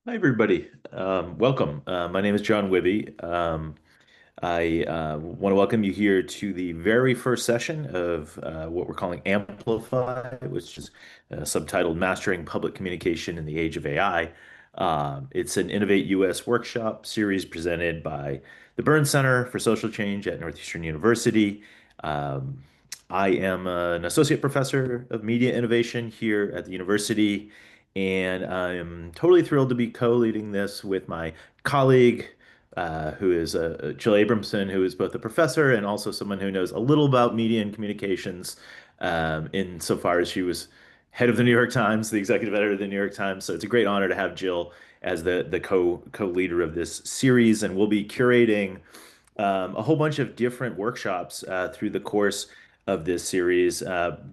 Hi, everybody. Welcome. My name is John Wibby. I want to welcome you here to the very first session of what we're calling Amplify, which is subtitled Mastering Public Communication in the Age of AI. It's an Innovate US workshop series presented by the Burns Center for Social Change at Northeastern University. Um, I am an associate professor of media innovation here at the university, and I'm totally thrilled to be co-leading this with my colleague, who is Jill Abramson, who is both a professor and also someone who knows a little about media and communications, insofar as she was head of the New York Times, the executive editor of the New York Times. So it's a great honor to have Jill as the co-leader of this series, and we'll be curating a whole bunch of different workshops through the course of this series,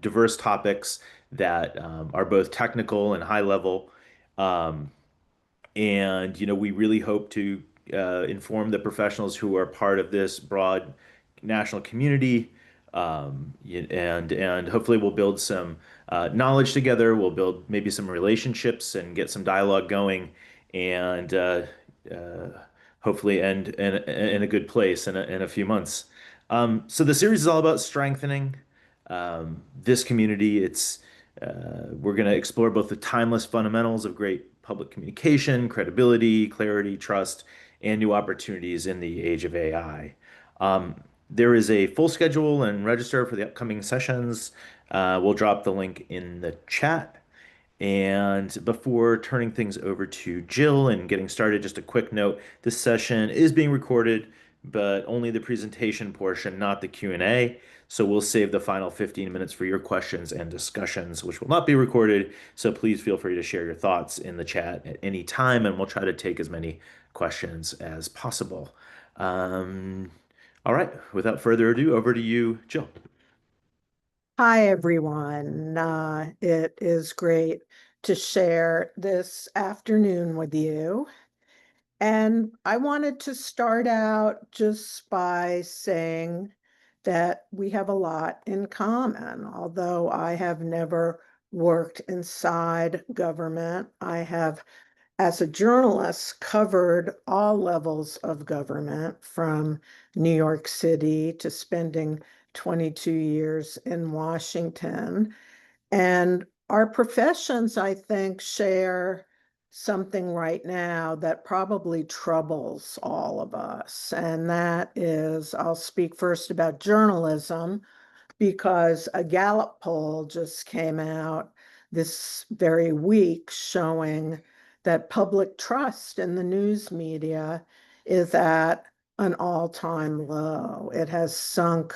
diverse topics that are both technical and high level. Um, and, we really hope to inform the professionals who are part of this broad national community. And hopefully we'll build some knowledge together. We'll build maybe some relationships and get some dialogue going, and uh, hopefully end in a good place in a few months. So the series is all about strengthening this community. We're going to explore both the timeless fundamentals of great public communication, credibility, clarity, trust, and new opportunities in the age of AI. Um, there is a full schedule and register for the upcoming sessions. We'll drop the link in the chat. And before turning things over to Jill and getting started, just a quick note, this session is being recorded, but only the presentation portion, not the Q&A. So we'll save the final 15 minutes for your questions and discussions, which will not be recorded. So please feel free to share your thoughts in the chat at any time, and we'll try to take as many questions as possible. Um, all right, without further ado, over to you, Jill. Hi, everyone. It is great to share this afternoon with you. And I wanted to start out just by saying that we have a lot in common. Although I have never worked inside government, I have, as a journalist, covered all levels of government from New York City to spending 22 years in Washington. And our professions, I think, share something right now that probably troubles all of us. And that is, I'll speak first about journalism, because a Gallup poll just came out this very week showing that public trust in the news media is at an all-time low. It has sunk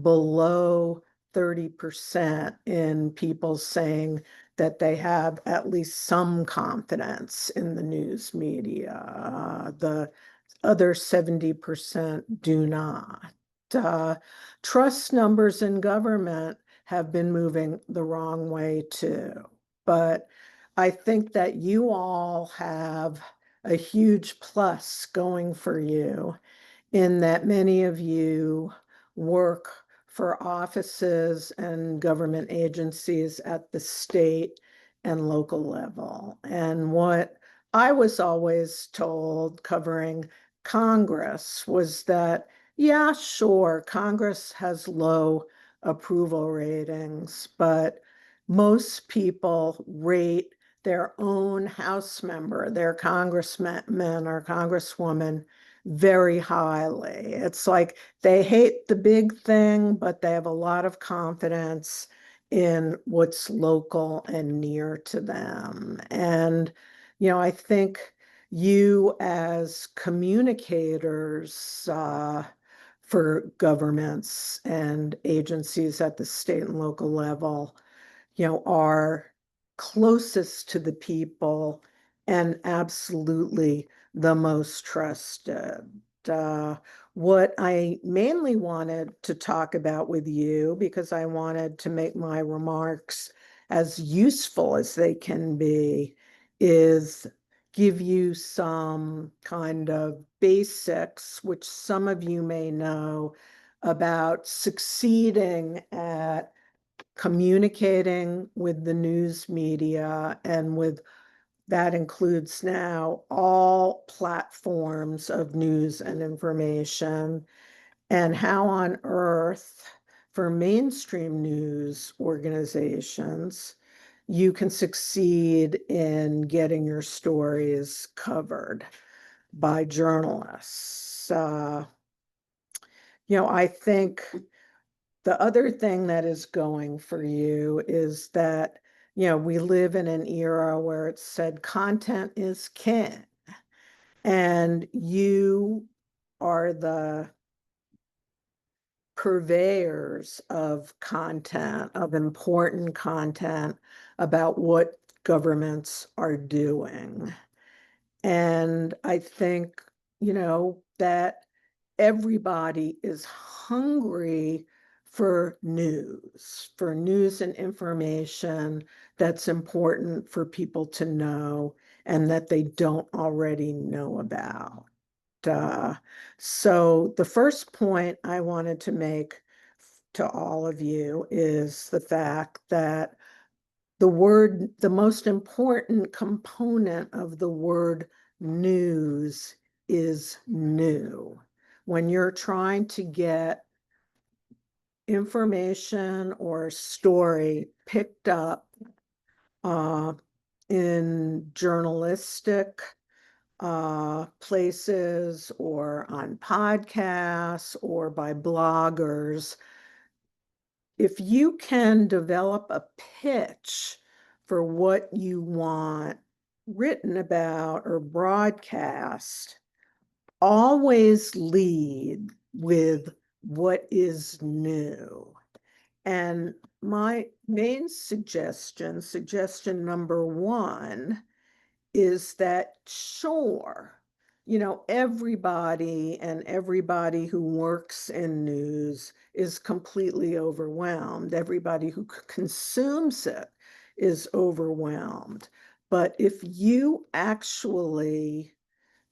below 30% in people saying that they have at least some confidence in the news media. The other 70% do not. Uh, Trust numbers in government have been moving the wrong way too. But I think that you all have a huge plus going for you in that many of you work for offices and government agencies at the state and local level. And what I was always told covering Congress was that, yeah, sure, Congress has low approval ratings, but most people rate their own House member, their congressman or congresswoman, very highly. It's like they hate the big thing, but they have a lot of confidence in what's local and near to them. And, I think you as communicators for governments and agencies at the state and local level, are closest to the people and absolutely the most trusted. Uh, what I mainly wanted to talk about with you, because I wanted to make my remarks as useful as they can be, is give you some kind of basics, which some of you may know, about succeeding at communicating with the news media, and with that includes now all platforms of news and information, and how on earth, for mainstream news organizations, you can succeed in getting your stories covered by journalists. I think the other thing that is going for you is that, we live in an era where it's said content is king, and you are the purveyors of content, of important content about what governments are doing. And I think, that everybody is hungry for news and information that's important for people to know and that they don't already know about. Uh, so the first point I wanted to make to all of you is the fact that the most important component of the word news is new. When you're trying to get information or story picked up uh, in journalistic places or on podcasts or by bloggers, if you can develop a pitch for what you want written about or broadcast, always lead with what is new. And my main suggestion number one, is that sure, everybody who works in news is completely overwhelmed. Everybody who consumes it is overwhelmed. But if you actually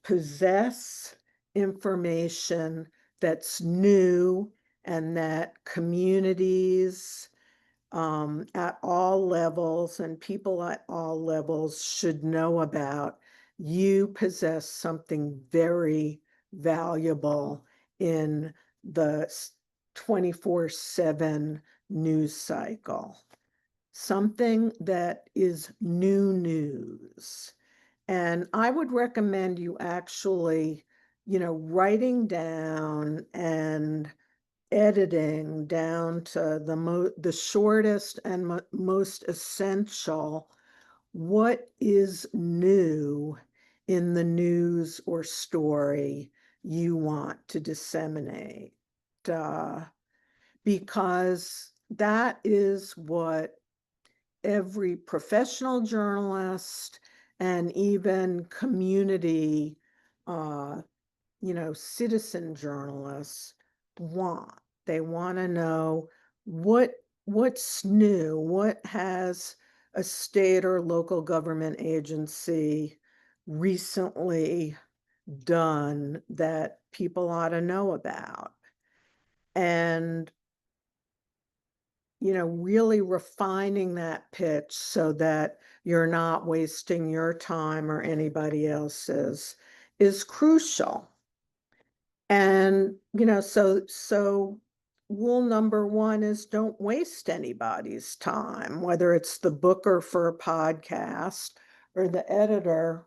possess information that's new and that communities at all levels and people at all levels should know about, you possess something very valuable in the 24/7 news cycle. Something that is new news. And I would recommend you actually, writing down and editing down to the shortest and most essential, what is new in the news or story you want to disseminate. Uh, because that is what every professional journalist and even community uh, citizen journalists want. They want to know what's new, what has a state or local government agency recently done that people ought to know about. And really refining that pitch so that you're not wasting your time or anybody else's is crucial. And, so rule number one is don't waste anybody's time, whether it's the booker for a podcast or the editor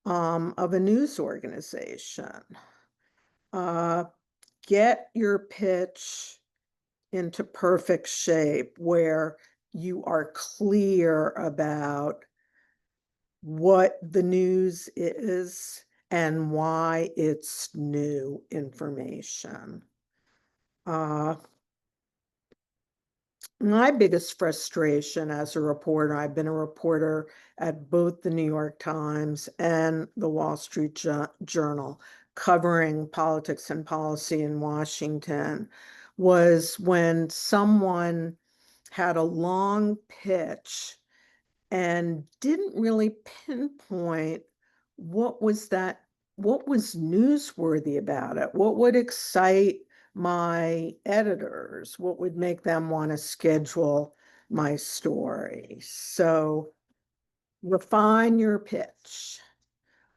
of a news organization. Uh, get your pitch into perfect shape where you are clear about what the news is and why it's new information. Uh, my biggest frustration as a reporter, I've been a reporter at both the New York Times and the Wall Street Journal, covering politics and policy in Washington, was when someone had a long pitch and didn't really pinpoint what was that, what was newsworthy about it, what would excite my editors, what would make them want to schedule my story. So refine your pitch.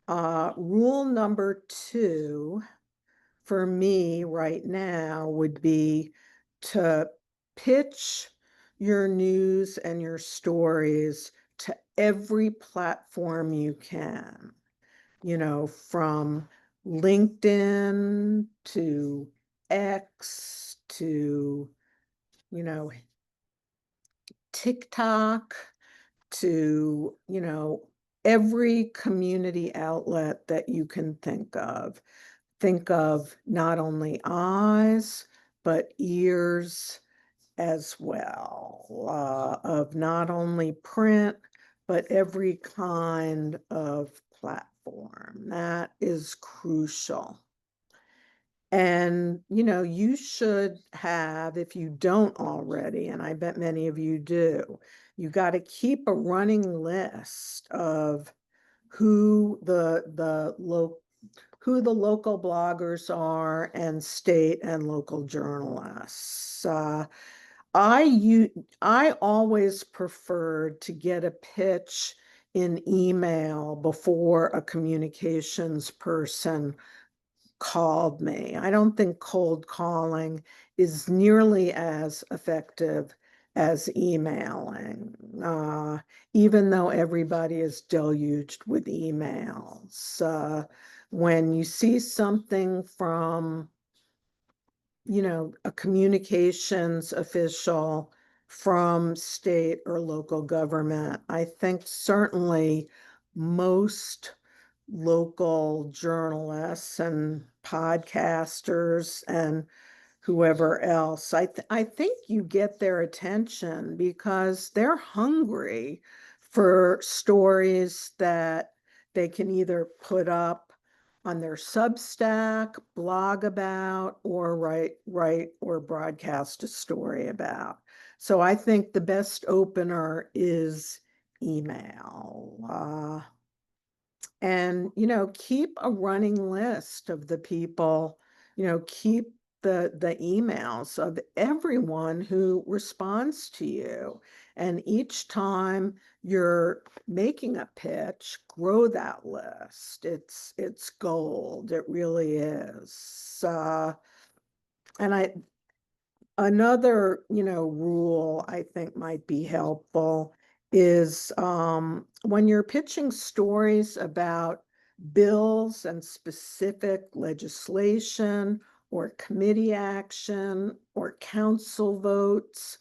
Rule number two for me right now would be to pitch your news and your stories to every platform you can, from LinkedIn to X to, you know, TikTok to, every community outlet that you can think of. Think of not only eyes, but ears as well, of not only print, but every kind of platform. That is crucial. And, you should have, if you don't already, and I bet many of you do, you got to keep a running list of who who the local bloggers are and state and local journalists. I always preferred to get a pitch in email before a communications person called me. I don't think cold calling is nearly as effective as emailing, even though everybody is deluged with emails. When you see something from, a communications official from state or local government, I think certainly most local journalists and podcasters and whoever else. I think you get their attention because they're hungry for stories that they can either put up on their Substack, blog about, or write or broadcast a story about. So I think the best opener is email. And, keep a running list of the people, keep the emails of everyone who responds to you. And each time you're making a pitch, grow that list. It's gold. It really is. And another, rule I think might be helpful is when you're pitching stories about bills and specific legislation or committee action or council votes,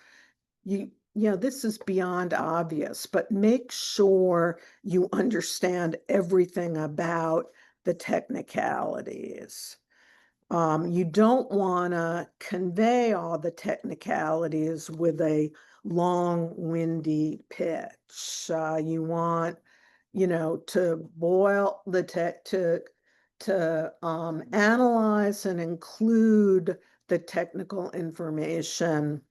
this is beyond obvious, but make sure you understand everything about the technicalities. You don't want to convey all the technicalities with a long, windy pitch. You want, to boil the tech to analyze and include the technical information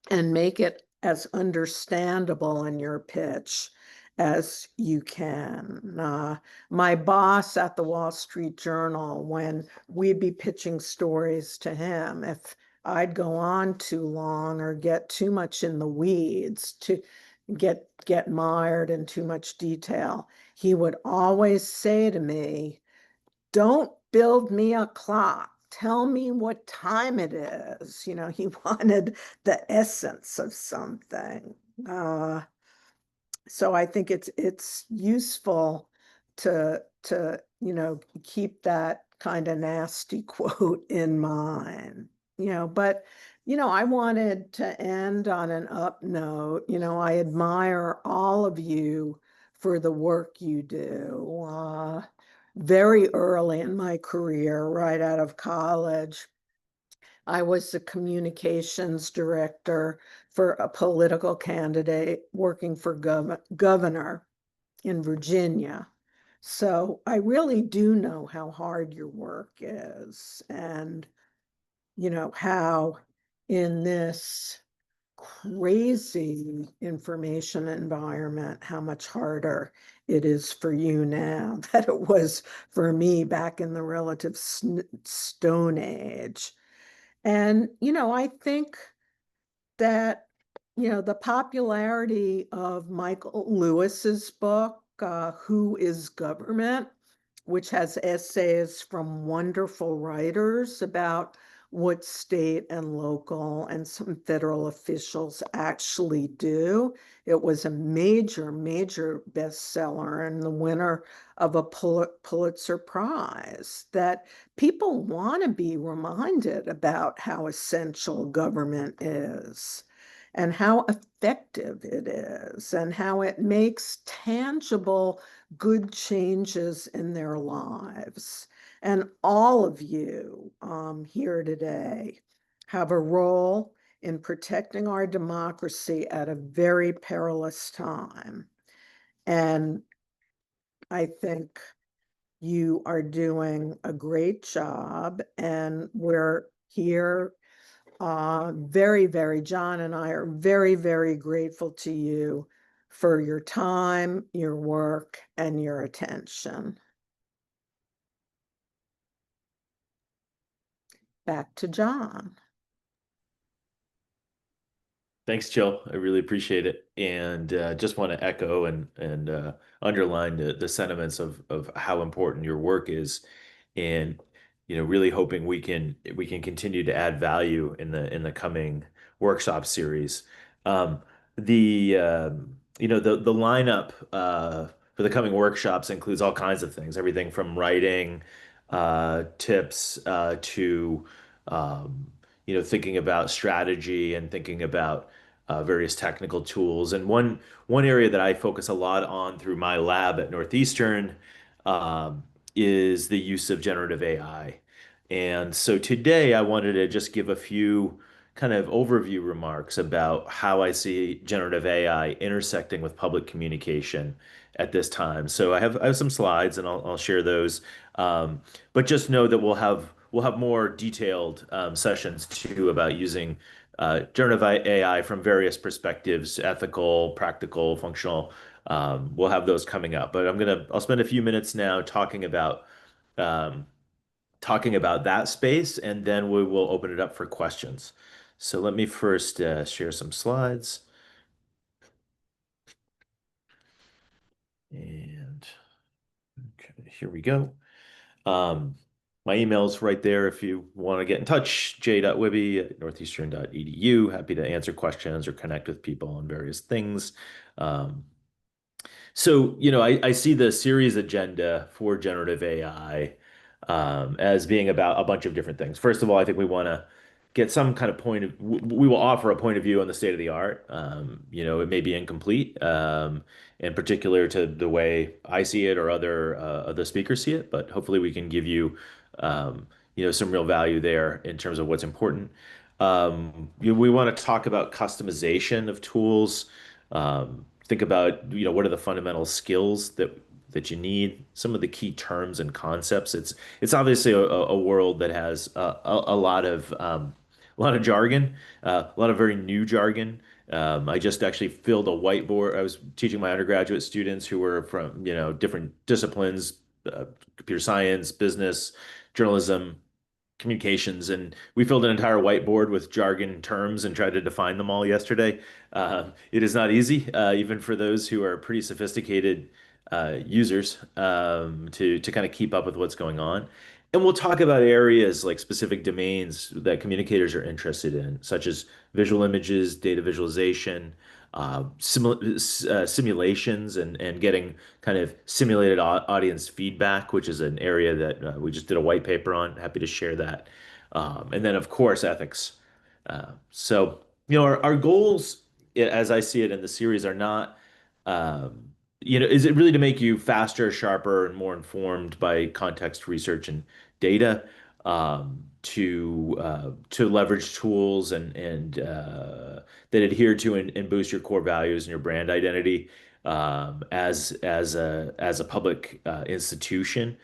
and make it as understandable in your pitch as you can. My boss at the Wall Street Journal, when we'd be pitching stories to him, if I'd go on too long or get too much in the weeds, to get mired in too much detail, he would always say to me, "Don't build me a clock. Tell me what time it is." He wanted the essence of something. So I think it's useful to keep that kind of nasty quote in mind. But I wanted to end on an up note. I admire all of you for the work you do. Very early in my career, right out of college, I was the communications director for a political candidate working for governor in Virginia. So I really do know how hard your work is and, how in this crazy information environment, how much harder it is for you now than it was for me back in the relative Stone Age. And, I think that the popularity of Michael Lewis's book, Who is Government, which has essays from wonderful writers about what state and local and some federal officials actually do. It was a major, major bestseller and the winner of a Pulitzer Prize. That people want to be reminded about how essential government is and how effective it is and how it makes tangible good changes in their lives. And all of you here today have a role in protecting our democracy at a very perilous time. And I think you are doing a great job, and we're here very, very, John and I are very, very grateful to you for your time, your work, and your attention. Back to John. Thanks, Jill. I really appreciate it, and just want to echo and underline the sentiments of how important your work is, and really hoping we can continue to add value in the coming workshop series. Um, the lineup for the coming workshops includes all kinds of things, everything from writing tips to thinking about strategy and thinking about various technical tools. And one area that I focus a lot on through my lab at Northeastern um, is the use of generative AI. And so today I wanted to just give a few kind of overview remarks about how I see generative AI intersecting with public communication at this time. So I have some slides and I'll share those. Um, but just know that we'll have more detailed sessions too about using generative AI from various perspectives, ethical, practical, functional. We'll have those coming up. But I'll spend a few minutes now um, talking about that space, and then we will open it up for questions. So let me first share some slides. And okay, here we go. Um, my email's right there if you want to get in touch, j.wibby@northeastern.edu. Happy to answer questions or connect with people on various things. Um, so, I see the series agenda for generative AI as being about a bunch of different things. First of all, I think we want to get some kind of we will offer a point of view on the state of the art. It may be incomplete, in particular to the way I see it or other speakers see it, but hopefully we can give you, some real value there in terms of what's important. We want to talk about customization of tools. Think about, what are the fundamental skills that you need, some of the key terms and concepts. It's obviously a world that has a lot of jargon, a lot of very new jargon. I just actually filled a whiteboard. I was teaching my undergraduate students who were from, different disciplines, computer science, business, journalism, communications, and we filled an entire whiteboard with jargon terms and tried to define them all yesterday. It is not easy, even for those who are pretty sophisticated users, to kind of keep up with what's going on. And we'll talk about areas like specific domains that communicators are interested in, such as visual images, data visualization, simulations, and getting kind of simulated audience feedback, which is an area that we just did a white paper on. Happy to share that. And then, of course, ethics. So, our goals, as I see it in the series, are not, um, is it really to make you faster, sharper, and more informed by context research and data, to leverage tools and that adhere to and boost your core values and your brand identity as a public institution.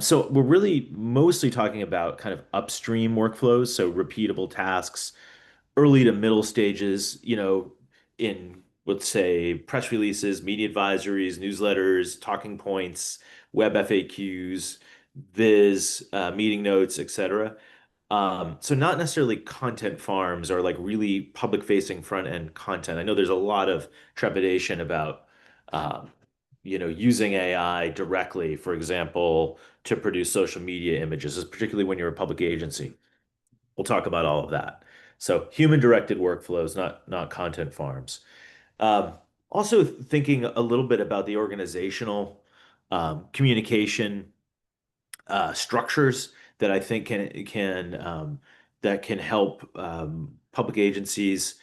So we're really mostly talking about kind of upstream workflows, so repeatable tasks, early to middle stages, in, let's say, press releases, media advisories, newsletters, talking points, web FAQs, viz, meeting notes, etc. So not necessarily content farms or like really public facing front end content. I know there's a lot of trepidation about um, using AI directly, for example, to produce social media images, particularly when you're a public agency. We'll talk about all of that. So human directed workflows, not content farms. Um, Also thinking a little bit about the organizational communication structures that I think can help public agencies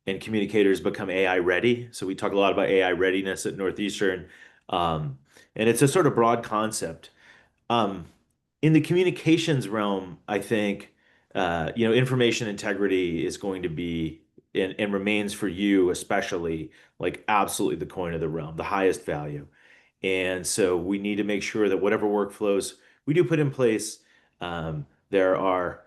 and communicators become AI ready. So we talk a lot about AI readiness at Northeastern, um, and it's a sort of broad concept. Um, in the communications realm, I think information integrity is going to be and remains for you especially like absolutely the coin of the realm, the highest value. And so we need to make sure that whatever workflows we do put in place, there are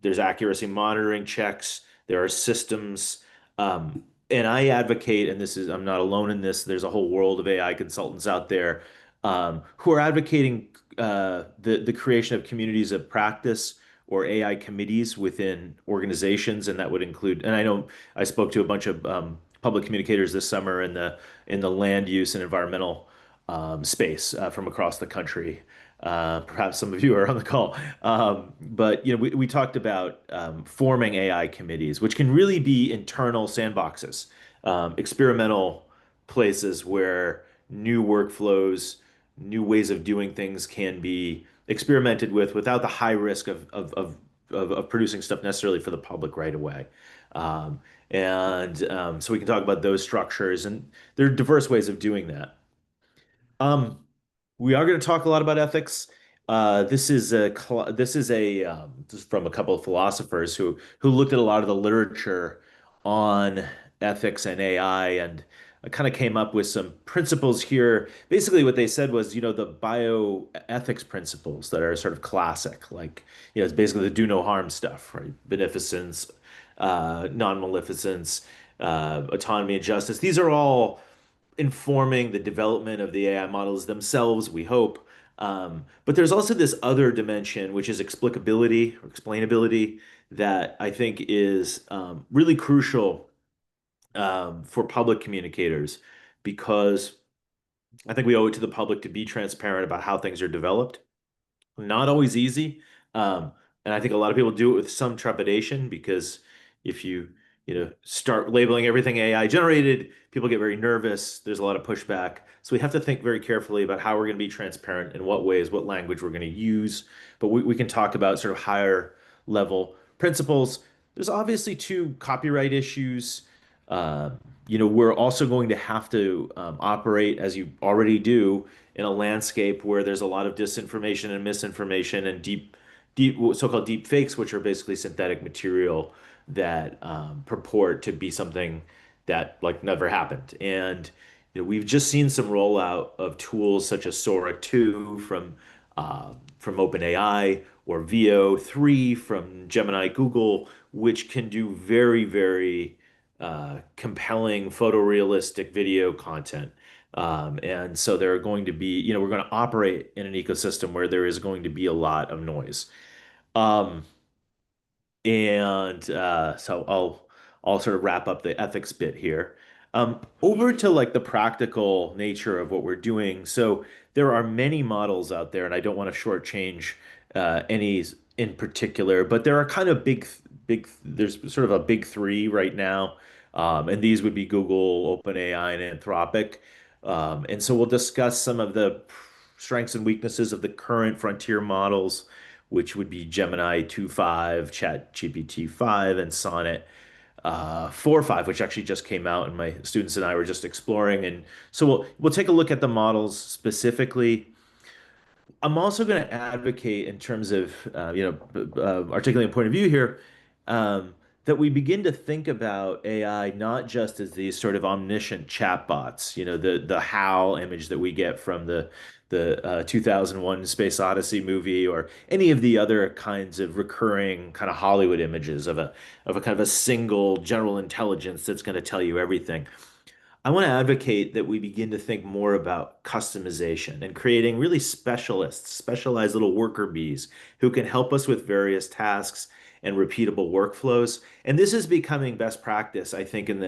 there's accuracy monitoring checks, there are systems, and I advocate, and this is I'm not alone in this. There's a whole world of AI consultants out there who are advocating the creation of communities of practice or AI committees within organizations, and that would include. And I know I spoke to a bunch of public communicators this summer in the land use and environmental space from across the country. Perhaps some of you are on the call, but we talked about forming AI committees, which can really be internal sandboxes, experimental places where new workflows, new ways of doing things can be experimented with without the high risk of producing stuff necessarily for the public right away. Um, so we can talk about those structures, and there are diverse ways of doing that. Um, we are going to talk a lot about ethics. This is from a couple of philosophers who looked at a lot of the literature on ethics and AI, and kind of came up with some principles here. Basically, what they said was, the bioethics principles that are sort of classic, like, it's basically the do no harm stuff, right? Beneficence, non-maleficence, autonomy and justice. These are all informing the development of the AI models themselves, we hope. But there's also this other dimension, which is explicability or explainability, that I think is really crucial for public communicators because I think we owe it to the public to be transparent about how things are developed. Not always easy. Um, and I think a lot of people do it with some trepidation because if start labeling everything AI generated, people get very nervous. There's a lot of pushback. So we have to think very carefully about how we're going to be transparent, in what ways, what language we're going to use. But we can talk about sort of higher level principles. There's obviously two copyright issues. Uh, we're also going to have to operate, as you already do, in a landscape where there's a lot of disinformation and misinformation and so-called deep fakes, which are basically synthetic material that purport to be something that like never happened. And we've just seen some rollout of tools such as Sora 2 from OpenAI or VO 3 from Gemini Google, which can do very, very compelling photorealistic video content. And so there are going to be, we're going to operate in an ecosystem where there is going to be a lot of noise. Um, so I'll sort of wrap up the ethics bit here. Over to like the practical nature of what we're doing. So there are many models out there, and I don't want to shortchange any in particular, but there are kind of there's sort of a big three right now. And these would be Google, OpenAI, and Anthropic. And so we'll discuss some of the strengths and weaknesses of the current frontier models, which would be Gemini 2.5, ChatGPT 5, and Sonnet 4.5, which actually just came out, and my students and I were just exploring. And so we'll take a look at the models specifically. I'm also going to advocate in terms of articulating a point of view here, that we begin to think about AI not just as these sort of omniscient chatbots, the HAL image that we get from the 2001 Space Odyssey movie, or any of the other kinds of recurring kind of Hollywood images of a kind of a single general intelligence that's going to tell you everything. I want to advocate that we begin to think more about customization and creating really specialists, specialized little worker bees who can help us with various tasks and repeatable workflows. And this is becoming best practice, I think, in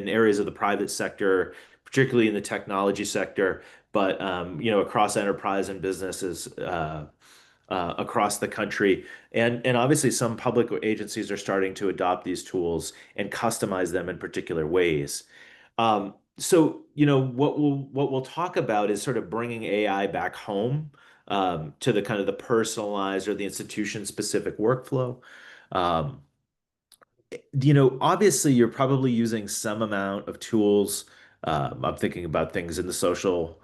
areas of the private sector, particularly in the technology sector, but across enterprise and businesses across the country. And obviously some public agencies are starting to adopt these tools and customize them in particular ways. What we'll talk about is sort of bringing AI back home to the kind of the personalized or the institution specific workflow. Um, Obviously, you're probably using some amount of tools. I'm thinking about things in the social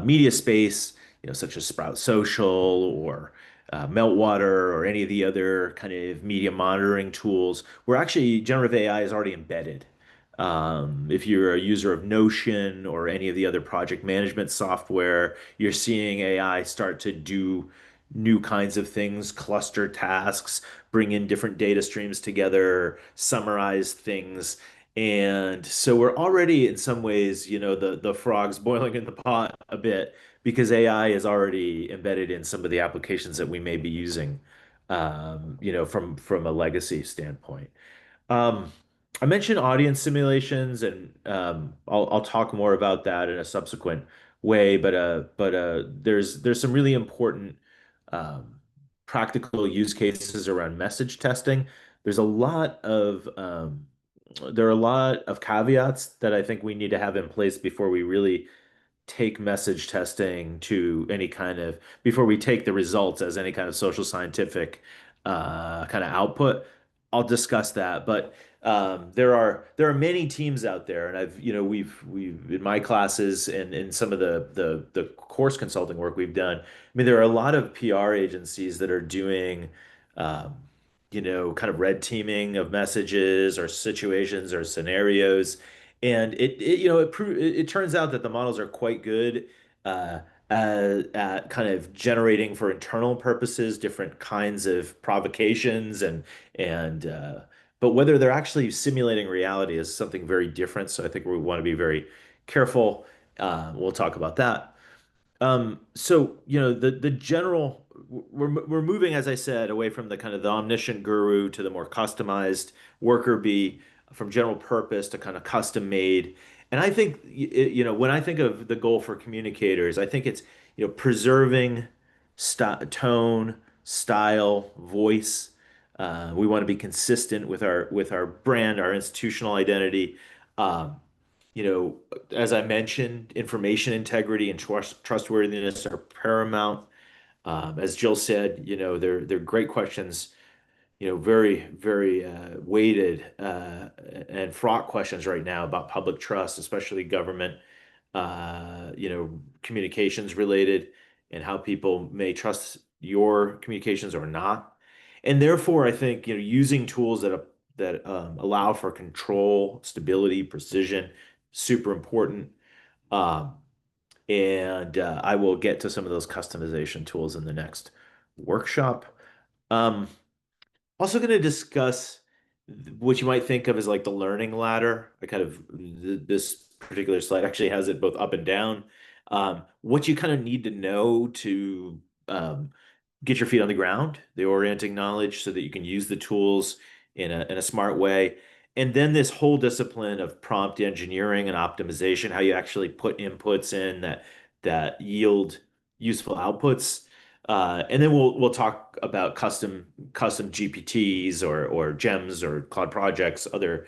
media space, such as Sprout Social or Meltwater or any of the other kind of media monitoring tools, where actually generative AI is already embedded. If you're a user of Notion or any of the other project management software, you're seeing AI start to do new kinds of things, cluster tasks, bring in different data streams together, summarize things. And so we're already in some ways, the frogs boiling in the pot a bit because AI is already embedded in some of the applications that we may be using, from a legacy standpoint. Um, I mentioned audience simulations, and I'll talk more about that in a subsequent way. But there's some really important um, practical use cases around message testing. There's a lot of there are a lot of caveats that I think we need to have in place before we really take message testing to any kind of before we take the results as any kind of social scientific kind of output. I'll discuss that, but there are many teams out there, and we've in my classes and in some of the course consulting work we've done. I mean, there are a lot of PR agencies that are doing um, kind of red teaming of messages or situations or scenarios. And it turns out that the models are quite good uh, at kind of generating for internal purposes different kinds of provocations and but whether they're actually simulating reality is something very different. So I think we want to be very careful. We'll talk about that. The general we're moving, as I said, away from the kind of the omniscient guru to the more customized worker bee, from general purpose to kind of custom made. And I think when I think of the goal for communicators, I think it's preserving st tone, style, voice. We want to be consistent with our brand, our institutional identity. Um, you know, as I mentioned, information integrity and trustworthiness are paramount. As Jill said, they're great questions, very, very weighted and fraught questions right now about public trust, especially government, communications related and how people may trust your communications or not. And therefore, I think, using tools that allow for control, stability, precision, super important. Um, and I will get to some of those customization tools in the next workshop. Um, Also going to discuss what you might think of as like the learning ladder. I kind of this particular slide actually has it both up and down. What you kind of need to know to um, get your feet on the ground, the orienting knowledge, so that you can use the tools in a smart way. And then this whole discipline of prompt engineering and optimization, how you actually put inputs in that yield useful outputs. And then we'll talk about custom GPTs or gems or cloud projects, other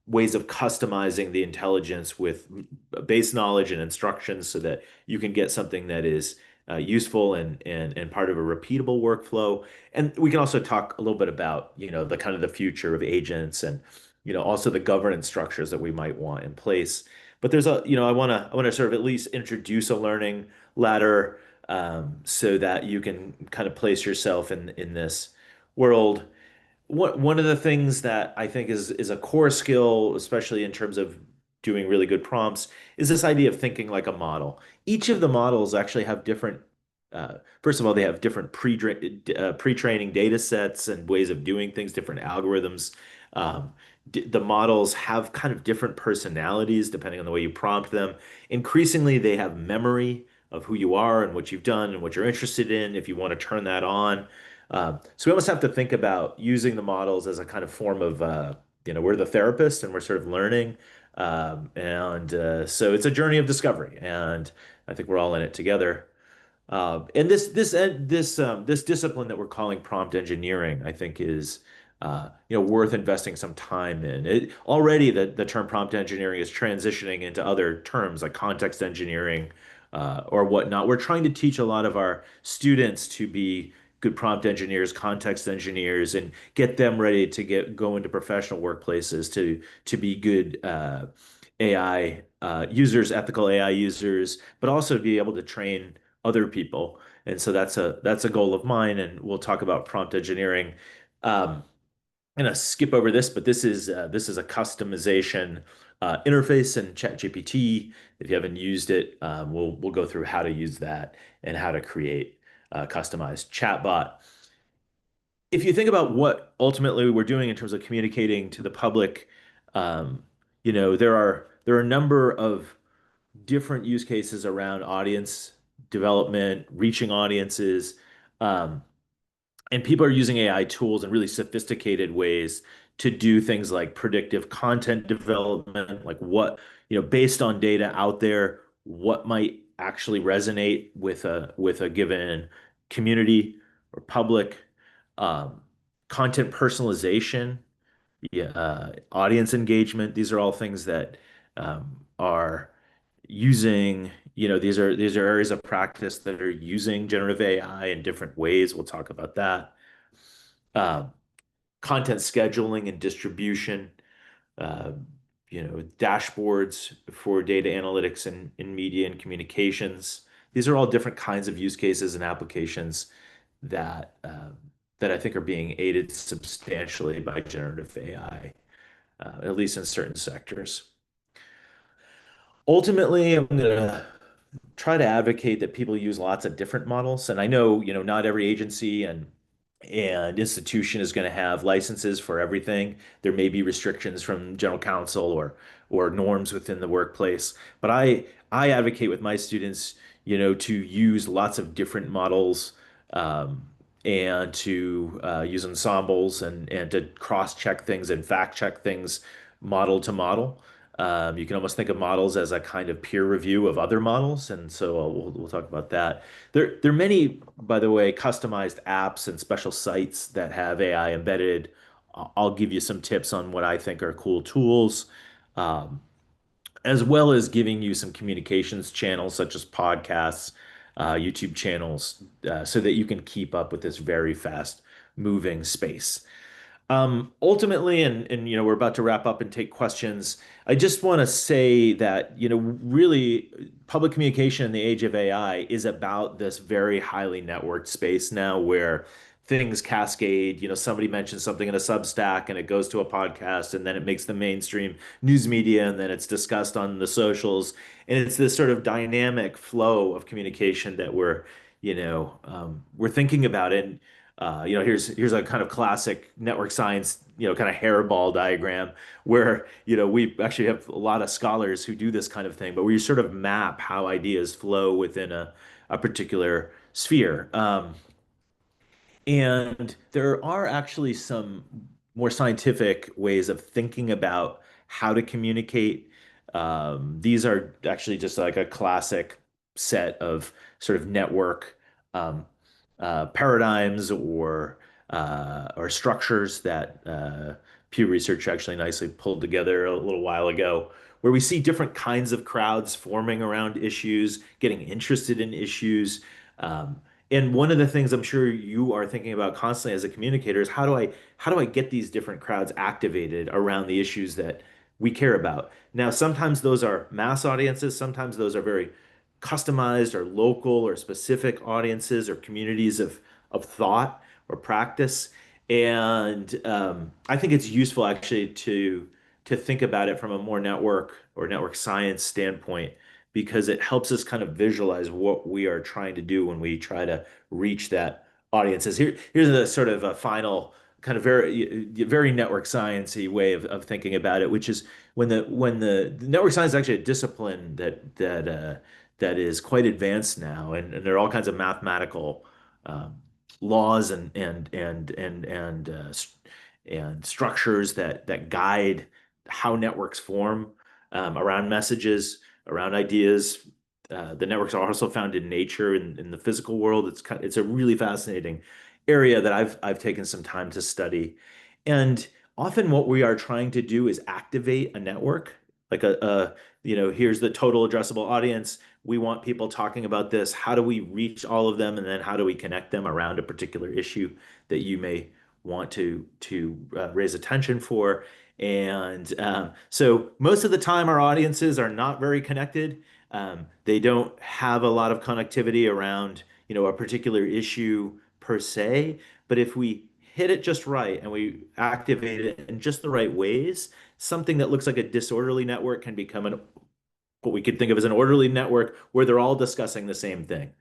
ways of customizing the intelligence with base knowledge and instructions so that you can get something that is useful and part of a repeatable workflow. And we can also talk a little bit about, the kind of the future of agents and, also the governance structures that we might want in place. But there's I want to sort of at least introduce a learning ladder so that you can kind of place yourself in this world. One of the things that I think is a core skill, especially in terms of doing really good prompts, is this idea of thinking like a model. Each of the models actually have different, first of all, they have different pre-training data sets and ways of doing things, different algorithms. Um, the models have kind of different personalities depending on the way you prompt them. Increasingly, they have memory of who you are and what you've done and what you're interested in if you want to turn that on. So we almost have to think about using the models as a kind of form of, we're the therapist and we're sort of learning. And so it's a journey of discovery, and I think we're all in it together. And this discipline that we're calling prompt engineering, I think, is worth investing some time in. It already the term prompt engineering is transitioning into other terms like context engineering or whatnot. We're trying to teach a lot of our students to be good prompt engineers, context engineers, and get them ready to go into professional workplaces to be good AI users, ethical AI users, but also to be able to train other people. And so that's a goal of mine, and we'll talk about prompt engineering. Um, I'm gonna skip over this, but this is a customization interface in ChatGPT. If you haven't used it, we'll go through how to use that and how to create a customized chatbot. If you think about what ultimately we're doing in terms of communicating to the public, um, there are a number of different use cases around audience development, reaching audiences. Um, and people are using AI tools in really sophisticated ways to do things like predictive content development, like based on data out there, what might actually resonate with a given community or public. Um, Content personalization, yeah, audience engagement. These are all things that are using, these are areas of practice that are using generative AI in different ways. We'll talk about that. Um, Content scheduling and distribution, uh, dashboards for data analytics and in media and communications. These are all different kinds of use cases and applications that that I think are being aided substantially by generative AI, at least in certain sectors. Ultimately, I'm going to try to advocate that people use lots of different models. And I know, not every agency and institution is going to have licenses for everything. There may be restrictions from general counsel or norms within the workplace. But I advocate with my students, to use lots of different models um, and to use ensembles and to cross-check things and fact-check things model to model. You can almost think of models as a kind of peer review of other models, and so we'll talk about that. There are many, by the way, customized apps and special sites that have AI embedded. I'll give you some tips on what I think are cool tools, um, as well as giving you some communications channels such as podcasts, YouTube channels, so that you can keep up with this very fast moving space. Ultimately, and we're about to wrap up and take questions. I just want to say that, really public communication in the age of AI is about this very highly networked space now where things cascade. Somebody mentions something in a Substack and it goes to a podcast and then it makes the mainstream news media and then it's discussed on the socials. And it's this sort of dynamic flow of communication that we're thinking about. And here's a kind of classic network science, kind of hairball diagram where, we actually have a lot of scholars who do this kind of thing, but we sort of map how ideas flow within a particular sphere. And there are actually some more scientific ways of thinking about how to communicate. These are actually just like a classic set of sort of network um, paradigms or structures that Pew Research actually nicely pulled together a little while ago, where we see different kinds of crowds forming around issues, getting interested in issues. Um, and one of the things I'm sure you are thinking about constantly as a communicator is how do I get these different crowds activated around the issues that we care about? Now, sometimes those are mass audiences, sometimes those are very customized or local or specific audiences or communities of thought or practice. And I think it's useful actually to think about it from a more network or network science standpoint because it helps us kind of visualize what we are trying to do when we try to reach that audiences. Here's a sort of a final kind of very network sciencey way of thinking about it, which is the network science is actually a discipline that is quite advanced now, and there are all kinds of mathematical um, laws and structures that guide how networks form around messages, around ideas. The networks are also found in nature, in the physical world. It's a really fascinating area that I've taken some time to study. And often what we are trying to do is activate a network, like here's the total addressable audience. We want people talking about this. How do we reach all of them? And then how do we connect them around a particular issue that you may want to raise attention for? And so most of the time, our audiences are not very connected. They don't have a lot of connectivity around, a particular issue per se. But if we hit it just right and we activate it in just the right ways, something that looks like a disorderly network can become what we could think of as an orderly network where they're all discussing the same thing.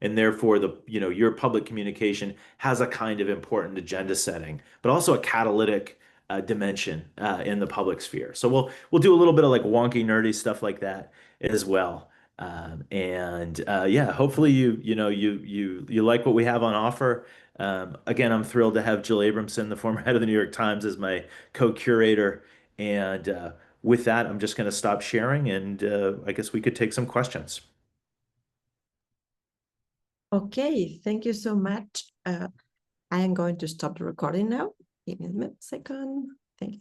And therefore, your public communication has a kind of important agenda setting, but also a catalytic dimension in the public sphere. So we'll do a little bit of like wonky, nerdy stuff like that as well. And yeah, hopefully you like what we have on offer. Again, I'm thrilled to have Jill Abramson, the former head of the New York Times, as my co-curator. And with that, I'm just going to stop sharing, and I guess we could take some questions. Okay, thank you so much. I am going to stop the recording now. Give me a second. Thank you.